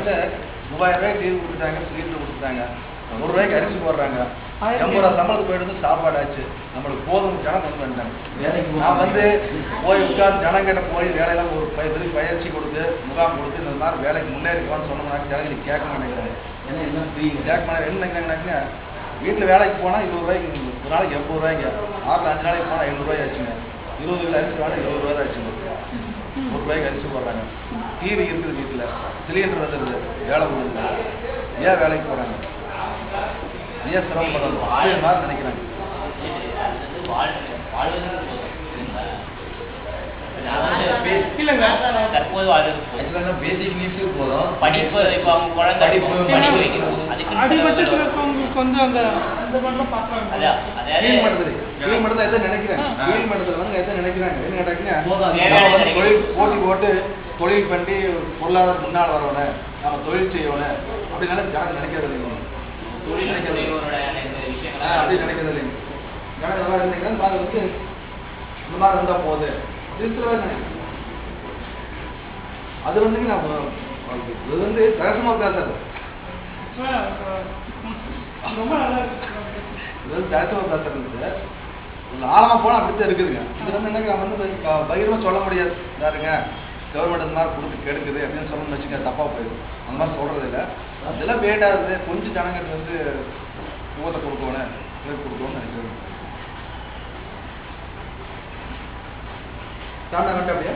3000 ரூபாய்க்கு டிவி கொடுத்துட்டாங்க, சிலிண்டர் கொடுத்துட்டாங்க, 100 ரூபாய்க்கு அரிசி போடுறாங்க, 80 ரூபா சம்பளத்துக்கு போயிட்டு சாப்பாடு ஆச்சு. நம்மளுக்கு போதும் ஜனம் கொண்டு வந்துட்டாங்க. நான் போய் உட்கார்ந்து ஜனங்கிட்ட போய் வேலையெல்லாம் ஒரு பயிற்சி கொடுத்து முகாம் கொடுத்து இந்த மாதிரி வேலைக்கு முன்னேறிக்குவான்னு சொன்னோம்னாக்க ஜனங்களுக்கு கேட்க மாட்டேங்கிறாங்க. கேட்க மாட்டேங்க. என்ன நினைக்கிறாங்கன்னா வீட்டில் வேலைக்கு போனால் 20 ரூபாய்க்கு ஒரு நாளைக்கு 80 ரூபாய்ங்க, 5 நாளைக்கு போனால் 700 ரூபாய் ஆச்சுங்க. 20 கிலோ அரிசி வேணும் 70 ரூபாய் ஆச்சுங்க. 1 ரூபாய்க்கு அரிசி போடுறாங்க. டிவி இருக்குது வீட்டில், சிலிண்டர் வந்துடுது, வேலை கொடுக்குது. ஏன் வேலைக்கு போகிறாங்க? ஏன் சிரமப்படுறது? மாதிரி நினைக்கிறாங்க. தற்போது பேசிக் நீட்ஸுக்கு போதும். படிப்பு இப்போ அவங்க குழந்தை படிப்பு வைக்கணும். அடிபட்டவங்களுக்கு வந்து அந்த கீழ் மட்டத்தில் எதை நினைக்கிறாங்க? கீழ் மட்டத்தில் வந்து எதை நினைக்கிறாங்க? என்ன நினைக்கிறாங்க? போட்டி போட்டு தொழில் பண்ணி பொருளாதார முன்னால் வரணும், நம்ம தொழில் செய்யணும் அப்படின்னால ஜனங்க நினைக்கிறது இல்லைங்க. தொழில் நினைக்கிறது அப்படி நினைக்கிறது இல்லைங்க. ஜனங்க நல்லா நினைக்கிறாங்க. நாங்கள் வந்து இந்த மாதிரி இருந்தால் போகுது நினைக்கிறேன். அது வந்துங்க நான் இது வந்து ரகசியமாக பேசுறது. ரொம்ப நல்லா இருக்கு. இது வந்து ரகசியமாக பேசுறது ஒரு ஆழமாக போனால் அப்படித்தான் இருக்குதுங்க. இது வந்து என்னங்க வந்து பகிரமாக சொல்ல முடியாது. யாருங்க கவர்மெண்ட் இந்த மாதிரி கொடுத்து கெடுக்குது அப்படின்னு சொல்லணும்னு வச்சுக்க தப்பாக போயிடும். அந்த மாதிரி சொல்கிறது இல்லை. அதெல்லாம் வேண்டாது. கொஞ்சம் ஜனங்களுக்கு வந்து ஊகத்தை கொடுக்கணும், கொடுக்கணும்னு நினைக்கிறது. சாப்பிட்டா அப்படியே